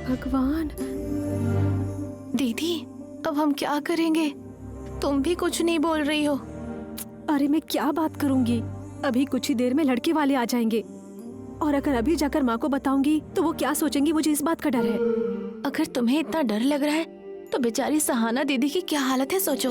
भगवान। दीदी अब हम क्या करेंगे? तुम भी कुछ नहीं बोल रही हो। अरे मैं क्या बात करूंगी, अभी कुछ ही देर में लड़के वाले आ जाएंगे और अगर अभी जाकर माँ को बताऊंगी तो वो क्या सोचेंगी, मुझे इस बात का डर है। अगर तुम्हें इतना डर लग रहा है तो बेचारी सहाना दीदी की क्या हालत है सोचो।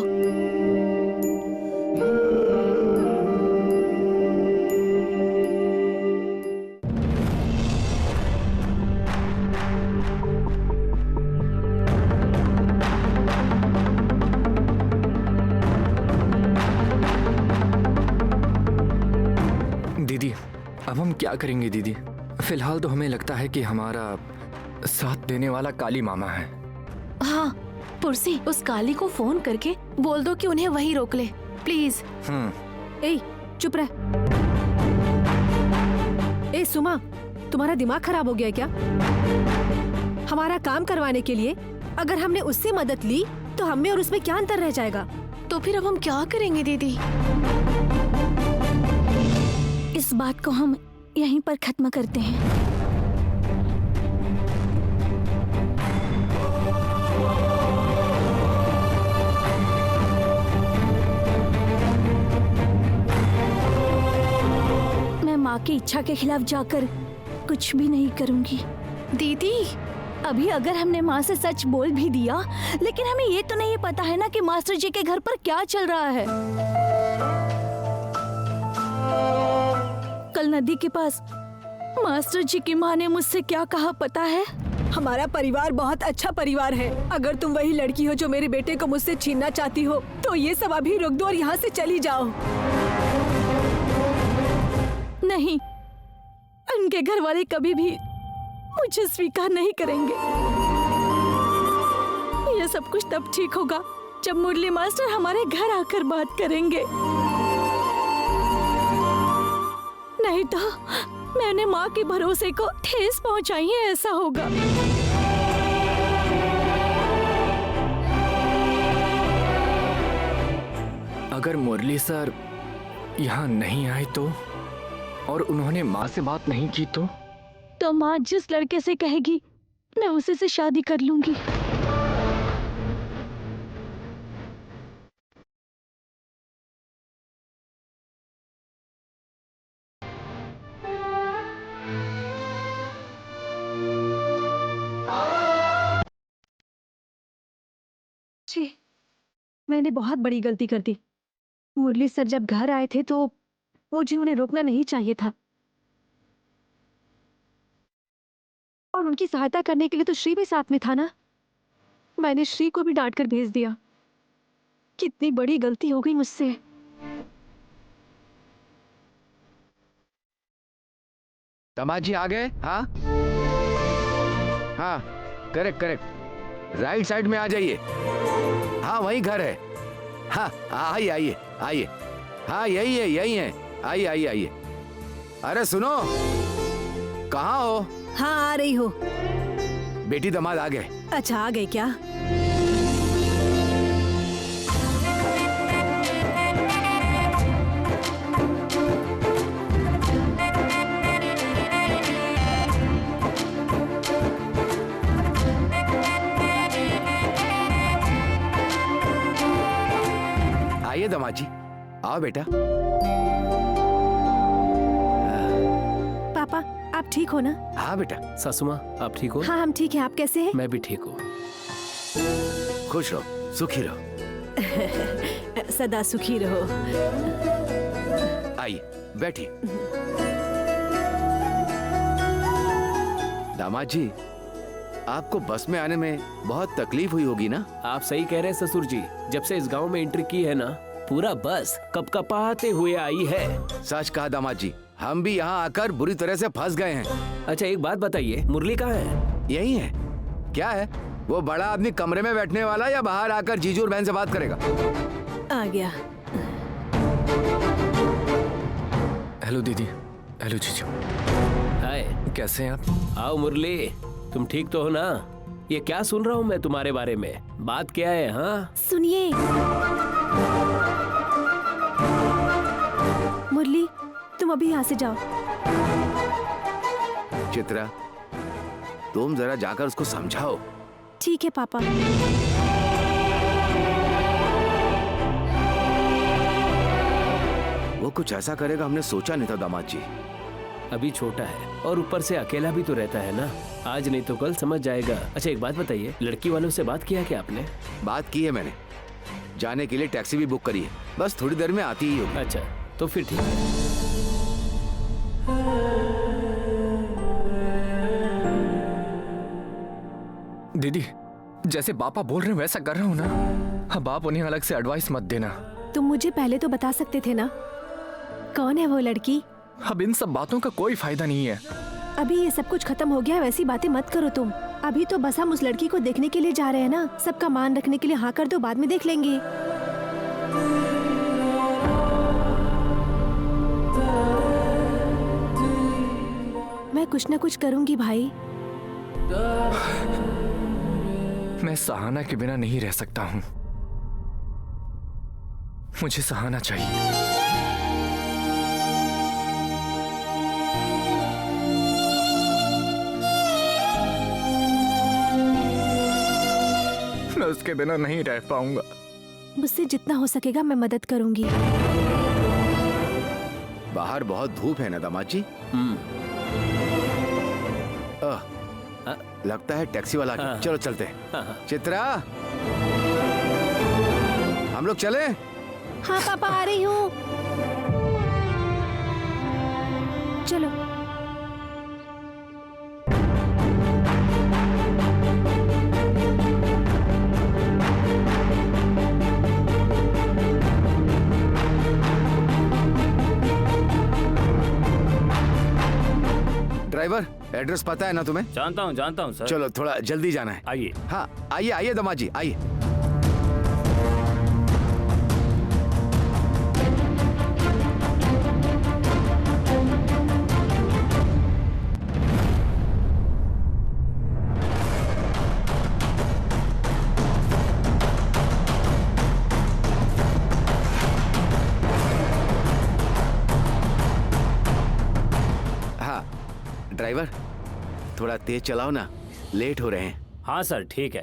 दीदी अब हम क्या करेंगे दीदी? फिलहाल तो हमें लगता है कि हमारा साथ देने वाला काली मामा है। हाँ पुरसी, उस काली को फोन करके बोल दो कि उन्हें वहीं रोक ले प्लीज। ए चुप रह। ए सुमा, तुम्हारा दिमाग खराब हो गया क्या? हमारा काम करवाने के लिए अगर हमने उससे मदद ली तो हमें और उसमें क्या अंतर रह जाएगा? तो फिर अब हम क्या करेंगे दीदी? इस बात को हम यहीं पर खत्म करते हैं। मैं माँ की इच्छा के खिलाफ जाकर कुछ भी नहीं करूंगी। दीदी अभी अगर हमने माँ से सच बोल भी दिया, लेकिन हमें ये तो नहीं पता है ना कि मास्टर जी के घर पर क्या चल रहा है। कल नदी के पास मास्टर जी की माँ ने मुझसे क्या कहा पता है? हमारा परिवार बहुत अच्छा परिवार है। अगर तुम वही लड़की हो जो मेरे बेटे को मुझसे छीनना चाहती हो तो ये सब अभी रोक दो और यहाँ से चली जाओ। नहीं, उनके घर वाले कभी भी मुझे स्वीकार नहीं करेंगे। ये सब कुछ तब ठीक होगा जब मुरली मास्टर हमारे घर आकर बात करेंगे। नहीं तो मैंने माँ के भरोसे को ठेस पहुंचाई है, ऐसा होगा। अगर मुरली सर यहाँ नहीं आए तो, और उन्होंने माँ से बात नहीं की तो माँ जिस लड़के से कहेगी मैं उसी से शादी कर लूंगी। जी, मैंने बहुत बड़ी गलती कर दी। मुरली सर जब घर आए थे तो मुझे उन्हें रोकना नहीं चाहिए था, और उनकी सहायता करने के लिए तो श्री भी साथ में था ना। मैंने श्री को भी डांट कर भेज दिया। कितनी बड़ी गलती हो गई मुझसे। दामाद जी आ गए? हाँ हाँ, करेक्ट करेक्ट, राइट साइड में आ जाइए। हाँ वही घर है। हाँ आइए आइए आइए, हाँ यही है यही है, आइए आइए आइए। अरे सुनो, कहाँ हो? हाँ आ रही हो। बेटी दामाद आ गए। अच्छा आ गए क्या? आइए दामाद जी, आओ बेटा। पापा आप ठीक हो ना? हाँ बेटा। सासू माँ आप ठीक हो? हाँ हम ठीक हैं, आप कैसे हैं? मैं भी ठीक हूँ। खुश रहो, सुखी रहो। सदा सुखी रहो। आइए बैठिए। दामाद जी, आपको बस में आने में बहुत तकलीफ हुई होगी ना? आप सही कह रहे हैं ससुर जी, जब से इस गांव में एंट्री की है ना, पूरा बस कपकपाते हुए आई है। सच कहा दामाद जी, हम भी यहाँ आकर बुरी तरह से फंस गए हैं। अच्छा एक बात बताइए, मुरली कहाँ है? यही है। क्या है? वो बड़ा आदमी कमरे में बैठने वाला या बाहर आकर जीजू और बहन से बात करेगा? आ गया। हेलो दीदी। हेलो जीजू। हाय, कैसे हैं आप? आओ मुरली, तुम ठीक तो हो ना? ये क्या सुन रहा हूँ मैं तुम्हारे बारे में, बात क्या है? हाँ सुनिए मुरली, तुम अभी यहाँ से जाओ। चित्रा, तुम जरा जाकर उसको समझाओ। ठीक है पापा। वो कुछ ऐसा करेगा हमने सोचा नहीं था दामाद जी। अभी छोटा है और ऊपर से अकेला भी तो रहता है ना, आज नहीं तो कल समझ जाएगा। अच्छा एक बात बताइए, लड़की वालों से बात किया क्या आपने? बात की है मैंने, जाने के लिए टैक्सी भी बुक करी है, बस थोड़ी देर में आती ही होगी। अच्छा तो फिर ठीक है। दीदी, जैसे पापा बोल रहे हैं वैसा कर रहा हूँ ना। अब आप उन्हें अलग से एडवाइस मत देना। तुम मुझे पहले तो बता सकते थे ना, कौन है वो लड़की? अब इन सब बातों का कोई फायदा नहीं है। अभी ये सब कुछ खत्म हो गया है, वैसी बातें मत करो तुम। अभी तो बस हम उस लड़की को देखने के लिए जा रहे हैं ना, सबका मान रखने के लिए हाँ कर दो, बाद में देख लेंगे। मैं कुछ ना कुछ करूंगी भाई। मैं सहाना के बिना नहीं रह सकता हूँ। मुझे सहाना चाहिए। मैं उसके बिना नहीं रह पाऊंगा। मुझसे जितना हो सकेगा मैं मदद करूंगी। बाहर बहुत धूप है ना दामाद जी। लगता है टैक्सी वाला आ गया। चलो चलते हैं। चित्रा, हम लोग चले? हाँ पापा, आ रही हूँ। चलो। ड्राइवर, एड्रेस पता है ना तुम्हें? जानता हूँ सर। चलो थोड़ा जल्दी जाना है। आइए। हाँ आइए आइए दामाद जी आइए। ड्राइवर, थोड़ा तेज चलाओ ना, लेट हो रहे हैं। हाँ सर ठीक है।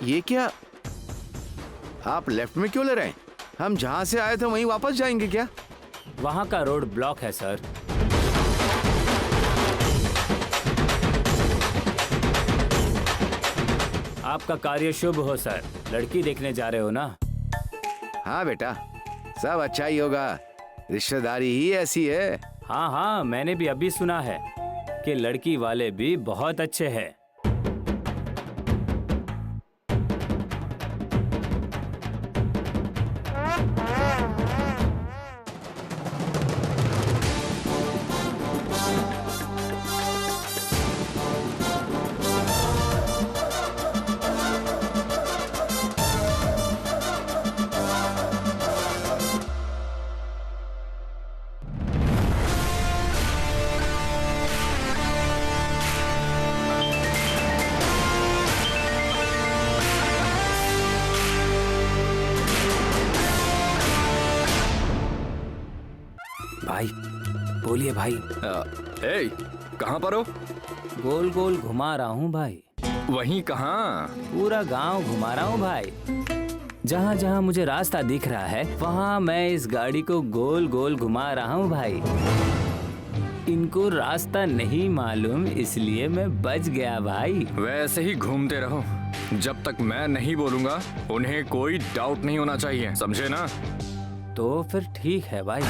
ये क्या, आप लेफ्ट में क्यों ले रहे हैं? हम जहां से आए थे वहीं वापस जाएंगे क्या? वहाँ का रोड ब्लॉक है सर। आपका कार्य शुभ हो सर। लड़की देखने जा रहे हो ना? हाँ बेटा, सब अच्छा ही होगा, रिश्तेदारी ही ऐसी है। हाँ, मैंने भी अभी सुना है कि लड़की वाले भी बहुत अच्छे हैं। भाई बोलिए भाई। ए, कहाँ पर हो? गोल गोल घुमा रहा हूँ भाई। वहीं कहाँ? पूरा गांव घुमा रहा हूँ भाई। जहाँ जहाँ मुझे रास्ता दिख रहा है वहाँ मैं इस गाड़ी को गोल गोल घुमा रहा हूँ भाई। इनको रास्ता नहीं मालूम इसलिए मैं बच गया भाई। वैसे ही घूमते रहो, जब तक मैं नहीं बोलूंगा उन्हें कोई डाउट नहीं होना चाहिए, समझे ना? तो फिर ठीक है भाई।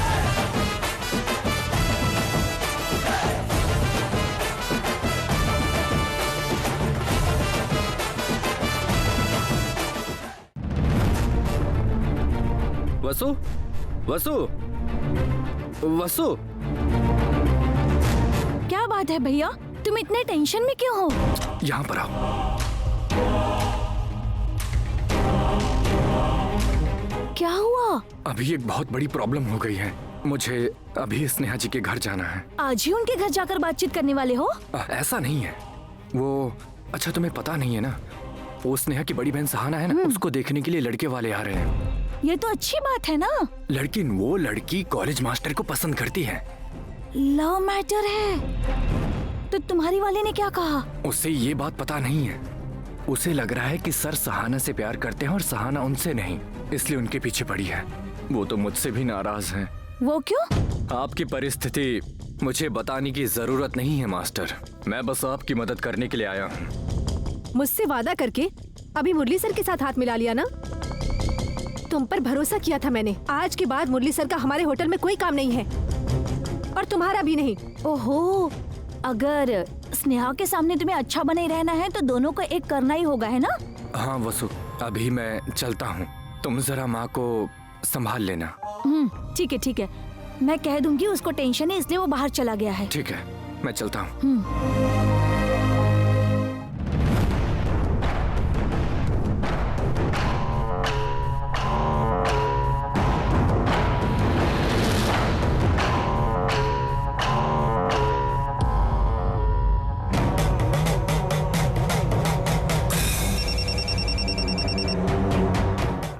वसु, वसु, वसु, क्या बात है भैया, तुम इतने टेंशन में क्यों हो? यहाँ पर आओ। क्या हुआ? अभी एक बहुत बड़ी प्रॉब्लम हो गई है। मुझे अभी स्नेहा जी के घर जाना है। आज ही उनके घर जाकर बातचीत करने वाले हो? ऐसा नहीं है वो। अच्छा तुम्हें पता नहीं है ना, वो स्नेहा की बड़ी बहन सहाना है ना, उसको देखने के लिए लड़के वाले आ रहे हैं। ये तो अच्छी बात है ना। लेकिन वो लड़की कॉलेज मास्टर को पसंद करती है। लव मैटर है। तो तुम्हारी वाले ने क्या कहा? उसे ये बात पता नहीं है। उसे लग रहा है कि सर सहाना से प्यार करते हैं और सहाना उनसे नहीं, इसलिए उनके पीछे पड़ी है। वो तो मुझसे भी नाराज हैं। वो क्यों? आपकी परिस्थिति मुझे बताने की जरूरत नहीं है मास्टर, मैं बस आपकी मदद करने के लिए आया हूँ। मुझसे वादा करके अभी मुरली सर के साथ हाथ मिला लिया ना। तुम पर भरोसा किया था मैंने। आज के बाद मुरली सर का हमारे होटल में कोई काम नहीं है और तुम्हारा भी नहीं। ओहो, अगर स्नेहा के सामने तुम्हें अच्छा बने रहना है तो दोनों को एक करना ही होगा, है ना? हाँ वसु, अभी मैं चलता हूँ, तुम जरा माँ को संभाल लेना। ठीक है ठीक है, मैं कह दूंगी उसको टेंशन है इसलिए वो बाहर चला गया है। ठीक है, मैं चलता हूँ।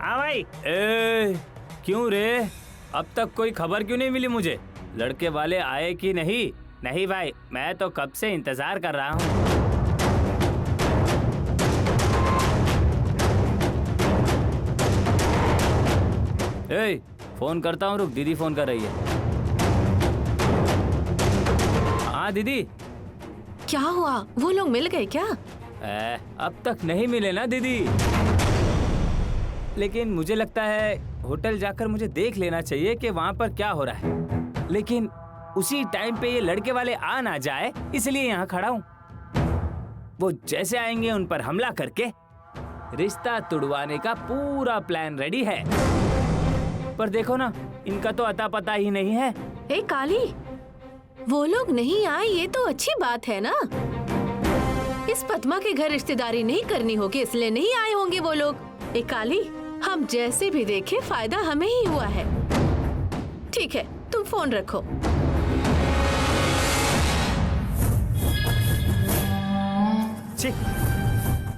हाँ भाई। क्यों रे, अब तक कोई खबर क्यों नहीं मिली मुझे? लड़के वाले आए कि नहीं? नहीं भाई, मैं तो कब से इंतजार कर रहा हूँ। फोन करता हूँ, रुक, दीदी फोन कर रही है। हाँ दीदी। क्या हुआ, वो लोग मिल गए क्या? अब तक नहीं मिले ना दीदी, लेकिन मुझे लगता है होटल जाकर मुझे देख लेना चाहिए कि वहाँ पर क्या हो रहा है। लेकिन उसी टाइम पे ये लड़के वाले आ ना जाए, इसलिए यहाँ खड़ा हूँ। वो जैसे आएंगे उन पर हमला करके रिश्ता तुड़वाने का पूरा प्लान रेडी है। पर देखो ना, इनका तो अता पता ही नहीं है। ए काली, वो लोग नहीं आए ये तो अच्छी बात है ना। इस पद्मा के घर रिश्तेदारी नहीं करनी होगी इसलिए नहीं आए होंगे वो लोग। ए काली, हम जैसे भी देखे फायदा हमें ही हुआ है। ठीक है, तुम फोन रखो। छी,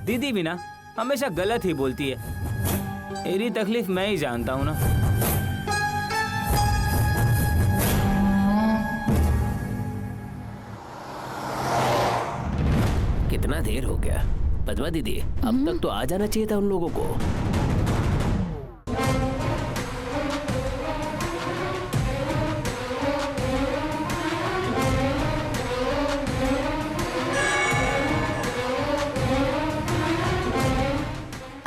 दीदी भी ना हमेशा गलत ही बोलती है। मेरी तकलीफ मैं ही जानता हूँ ना। कितना देर हो गया? पद्मा दीदी, अब तक तो आ जाना चाहिए था उन लोगों को।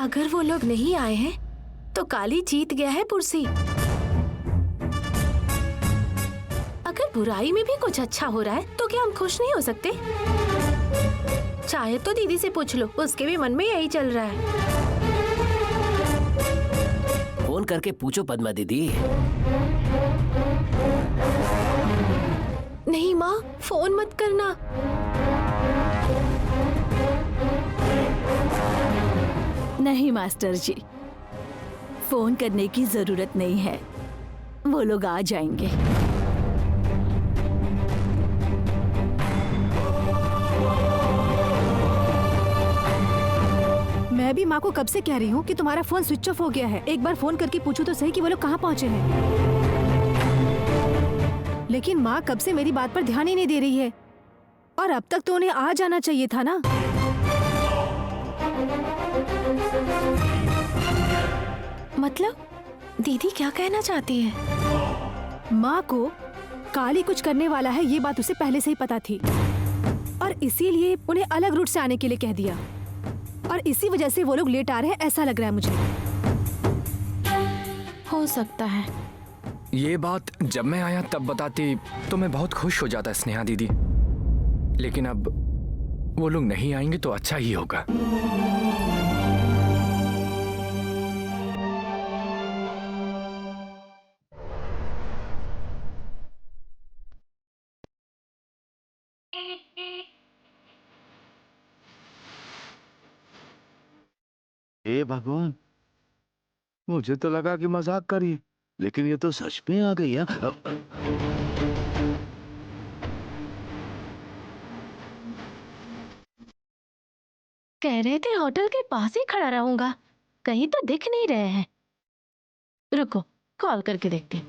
अगर वो लोग नहीं आए हैं तो काली जीत गया है पुरसी। अगर बुराई में भी कुछ अच्छा हो रहा है तो क्या हम खुश नहीं हो सकते? चाहे तो दीदी से पूछ लो, उसके भी मन में यही चल रहा है। फोन करके पूछो पद्मा दीदी। नहीं माँ, फोन मत करना। नहीं मास्टर जी, फोन करने की जरूरत नहीं है, वो लोग आ जाएंगे। मैं भी माँ को कब से कह रही हूँ कि तुम्हारा फोन स्विच ऑफ हो गया है। एक बार फोन करके पूछो तो सही कि वो लोग कहाँ पहुँचे हैं। लेकिन माँ कब से मेरी बात पर ध्यान ही नहीं दे रही है और अब तक तो उन्हें आ जाना चाहिए था ना। मतलब दीदी क्या कहना चाहती है? माँ को काली कुछ करने वाला है ये बात उसे पहले से ही पता थी और इसीलिए उन्हें अलग रूट से आने के लिए कह दिया और इसी वजह से वो लोग लेट आ रहे हैं, ऐसा लग रहा है मुझे। हो सकता है। ये बात जब मैं आया तब बताती तो मैं बहुत खुश हो जाता स्नेहा दीदी, लेकिन अब वो लोग नहीं आएंगे तो अच्छा ही होगा। हे भगवान, मुझे तो लगा कि मजाक कर रही है, लेकिन ये तो सच में आ गई है। कह रहे थे होटल के पास ही खड़ा रहूंगा, कहीं तो दिख नहीं रहे हैं। रुको, कॉल करके देखती हूँ।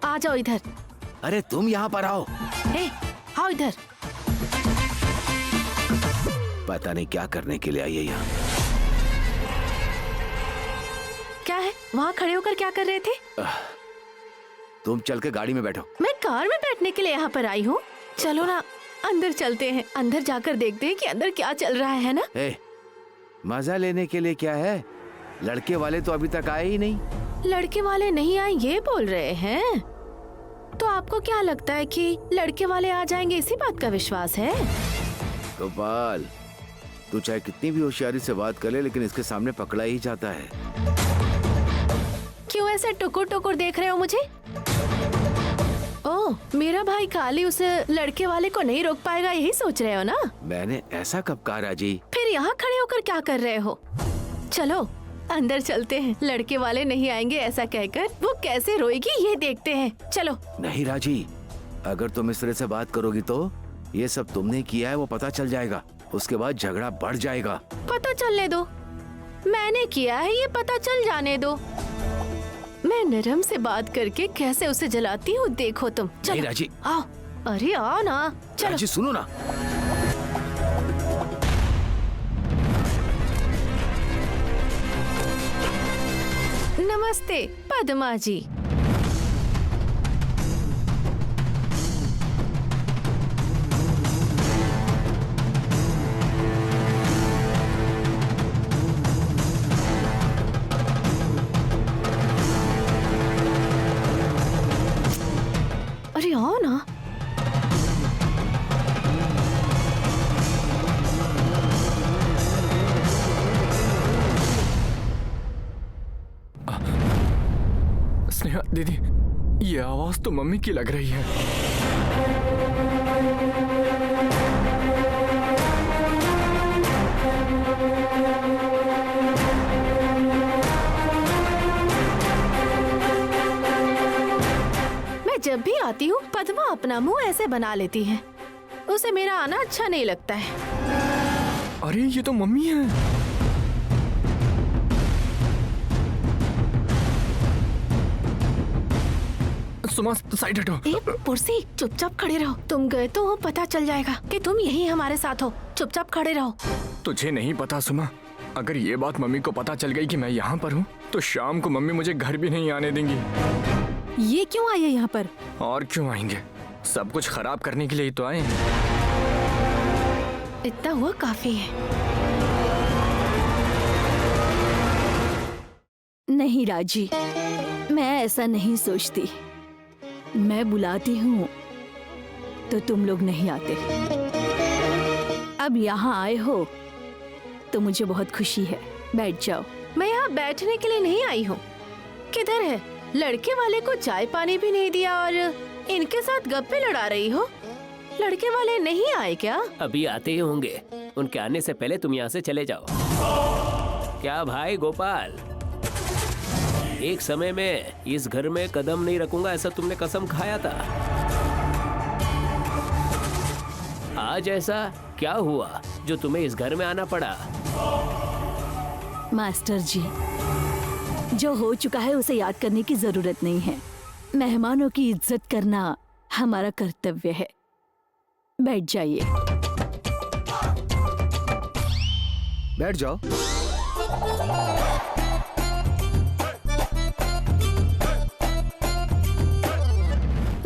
आ जाओ इधर। अरे तुम यहाँ पर आओ। ए, आओ इधर। पता नहीं क्या करने के लिए आई है यहाँ। क्या है, वहाँ खड़े होकर क्या कर रहे थे? तुम चल के गाड़ी में बैठो। मैं कार में बैठने के लिए यहाँ पर आई हूँ। चलो ना, अंदर चलते हैं। अंदर जाकर देखते हैं कि अंदर क्या चल रहा है ना। मजा लेने के लिए क्या है? लड़के वाले तो अभी तक आए ही नहीं। लड़के वाले नहीं आए ये बोल रहे हैं? तो आपको क्या लगता है कि लड़के वाले आ जाएंगे, इसी बात का विश्वास है? गोपाल, तू चाहे कितनी भी होशियारी से बात कर ले, लेकिन इसके सामने पकड़ा ही जाता है। क्यों ऐसे टुकुर टुकुर देख रहे हो मुझे? ओह, मेरा भाई काली उस लड़के वाले को नहीं रोक पाएगा, यही सोच रहे हो ना? मैंने ऐसा कब कहा राजी? फिर यहाँ खड़े होकर क्या कर रहे हो? चलो अंदर चलते हैं। लड़के वाले नहीं आएंगे ऐसा कहकर वो कैसे रोएगी ये देखते हैं। चलो। नहीं राजी, अगर तुम इस तरह से बात करोगी तो ये सब तुमने किया है वो पता चल जाएगा। उसके बाद झगड़ा बढ़ जाएगा। पता चलने दो, मैंने किया है ये पता चल जाने दो। मैं नरम से बात करके कैसे उसे जलाती हूँ देखो तुम। चलो नहीं राजी, आओ। अरे आओ ना, चलो। राजी सुनो ना। नमस्ते पद्मा जी। अरे आओ ना। स्नेहा दीदी, ये आवाज तो मम्मी की लग रही है। मैं जब भी आती हूँ पद्मा अपना मुंह ऐसे बना लेती है। उसे मेरा आना अच्छा नहीं लगता है। अरे ये तो मम्मी है। सुमा, साइड हटो। पुरसी, चुपचाप खड़े रहो। तुम गए तो वो पता चल जाएगा कि तुम यही हमारे साथ हो। चुपचाप खड़े रहो। तुझे नहीं पता सुमा, अगर ये बात मम्मी को पता चल गई कि मैं यहाँ पर हूँ तो शाम को मम्मी मुझे घर भी नहीं आने देंगी। ये क्यों आए यहाँ पर? और क्यों आएंगे, सब कुछ खराब करने के लिए ही तो आए हैं। इतना हुआ काफी है। नहीं राजी, मैं ऐसा नहीं सोचती। मैं बुलाती हूँ तो तुम लोग नहीं आते। अब यहाँ आए हो तो मुझे बहुत खुशी है। बैठ जाओ। मैं यहाँ बैठने के लिए नहीं आई हूँ। किधर है लड़के वाले को चाय पानी भी नहीं दिया और इनके साथ गप्पे लड़ा रही हो। लड़के वाले नहीं आए क्या? अभी आते ही होंगे। उनके आने से पहले तुम यहाँ से चले जाओ। क्या भाई गोपाल, एक समय में इस घर में कदम नहीं रखूंगा ऐसा तुमने कसम खाया था। आज ऐसा क्या हुआ जो तुम्हें इस घर में आना पड़ा? मास्टर जी, जो हो चुका है उसे याद करने की जरूरत नहीं है। मेहमानों की इज्जत करना हमारा कर्तव्य है। बैठ जाइए। बैठ जाओ।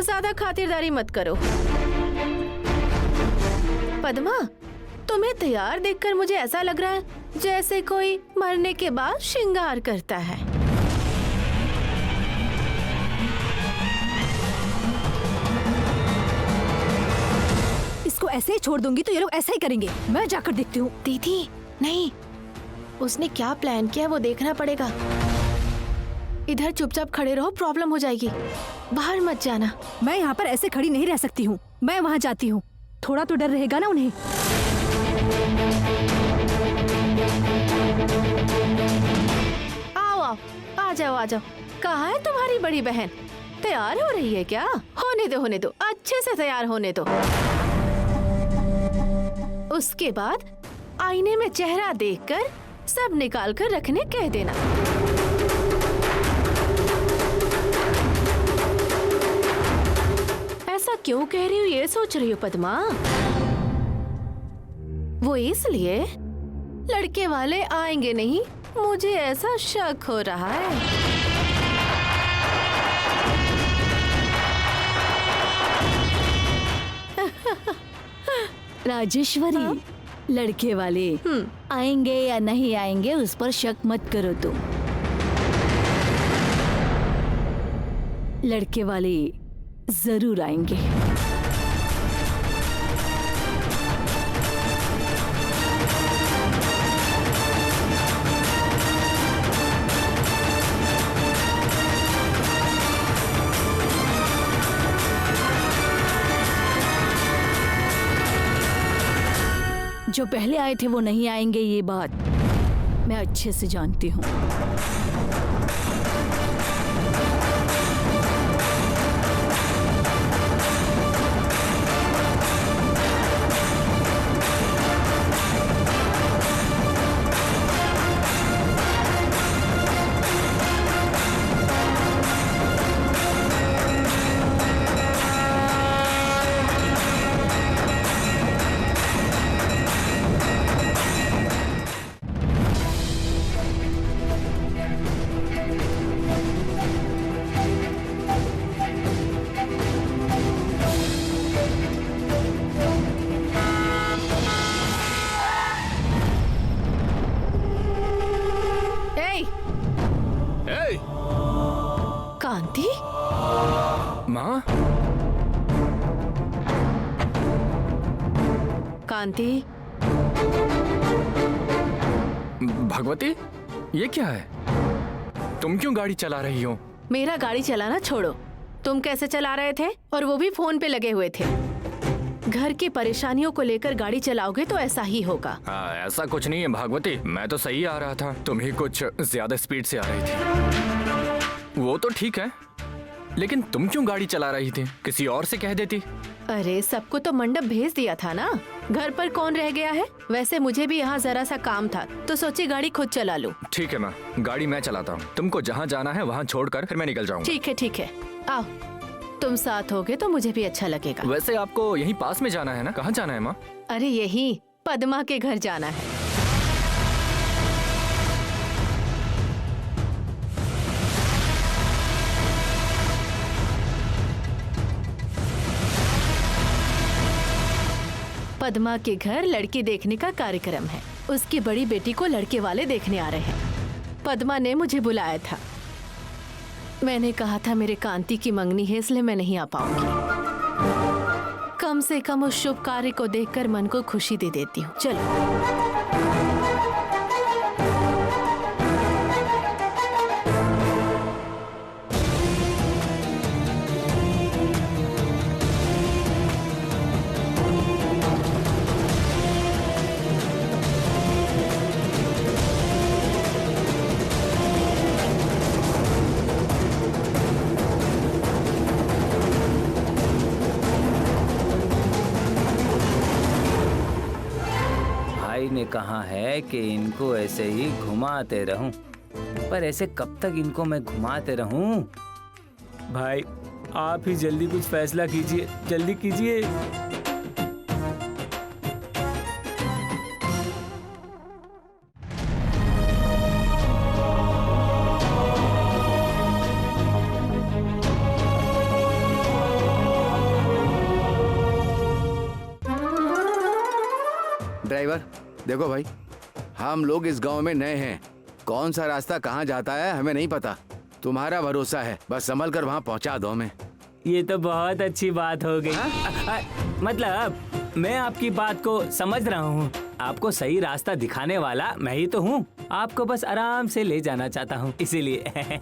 ज्यादा खातिरदारी मत करो। पद्मा, तुम्हें तैयार देखकर मुझे ऐसा लग रहा है जैसे कोई मरने के बाद श्रृंगार करता है। इसको ऐसे ही छोड़ दूंगी तो ये लोग ऐसा ही करेंगे। मैं जाकर देखती हूँ। दीदी नहीं, उसने क्या प्लान किया वो देखना पड़ेगा। इधर चुपचाप खड़े रहो, प्रॉब्लम हो जाएगी। बाहर मत जाना। मैं यहाँ पर ऐसे खड़ी नहीं रह सकती हूँ। मैं वहाँ जाती हूँ, थोड़ा तो डर रहेगा ना उन्हें। जाओ आ जाओ। कहाँ है तुम्हारी बड़ी बहन? तैयार हो रही है क्या? होने दो, अच्छे से तैयार होने दो। उसके बाद आईने में चेहरा देखकर सब निकाल कर रखने कह देना। ऐसा क्यों कह रही हो ये सोच रही हो पद्मा? वो इसलिए लड़के वाले आएंगे नहीं, मुझे ऐसा शक हो रहा है। राजेश्वरी, लड़के वाले आएंगे या नहीं आएंगे उस पर शक मत करो तुम। लड़के वाले जरूर आएंगे। जो पहले आए थे वो नहीं आएंगे, ये बात मैं अच्छे से जानती हूँ। कांति? माँ? कांति? भगवती, ये क्या है? तुम क्यों गाड़ी चला रही हो? मेरा गाड़ी चलाना छोड़ो, तुम कैसे चला रहे थे? और वो भी फोन पे लगे हुए थे। घर की परेशानियों को लेकर गाड़ी चलाओगे तो ऐसा ही होगा। ऐसा कुछ नहीं है भागवती, मैं तो सही आ रहा था, तुम ही कुछ ज्यादा स्पीड से आ रही थी। वो तो ठीक है, लेकिन तुम क्यों गाड़ी चला रही थी? किसी और से कह देती। अरे सबको तो मंडप भेज दिया था ना, घर पर कौन रह गया है? वैसे मुझे भी यहाँ जरा सा काम था तो सोची गाड़ी खुद चला लूं। ठीक है माँ, गाड़ी मैं चलाता हूँ, तुमको जहाँ जाना है वहाँ छोड़कर फिर मैं निकल जाऊंगा। ठीक है, आओ, तुम साथ होगे तो मुझे भी अच्छा लगेगा। वैसे आपको यहीं पास में जाना है ना? कहाँ जाना है माँ? अरे यही पद्मा के घर जाना है। पद्मा के घर लड़की देखने का कार्यक्रम है। उसकी बड़ी बेटी को लड़के वाले देखने आ रहे हैं। पद्मा ने मुझे बुलाया था। मैंने कहा था मेरे कांति की मंगनी है, इसलिए मैं नहीं आ पाऊंगी। कम से कम उस शुभ कार्य को देखकर मन को खुशी दे देती हूँ। चलो। ने कहा है कि इनको ऐसे ही घुमाते रहूं, पर ऐसे कब तक इनको मैं घुमाते रहूं? भाई आप ही जल्दी कुछ फैसला कीजिए, जल्दी कीजिए। ड्राइवर, देखो भाई, हम लोग इस गांव में नए हैं, कौन सा रास्ता कहाँ जाता है हमें नहीं पता। तुम्हारा भरोसा है, बस संभल कर वहाँ पहुँचा दो हमें। ये तो बहुत अच्छी बात हो गई। मतलब मैं आपकी बात को समझ रहा हूँ, आपको सही रास्ता दिखाने वाला मैं ही तो हूँ, आपको बस आराम से ले जाना चाहता हूँ, इसीलिए।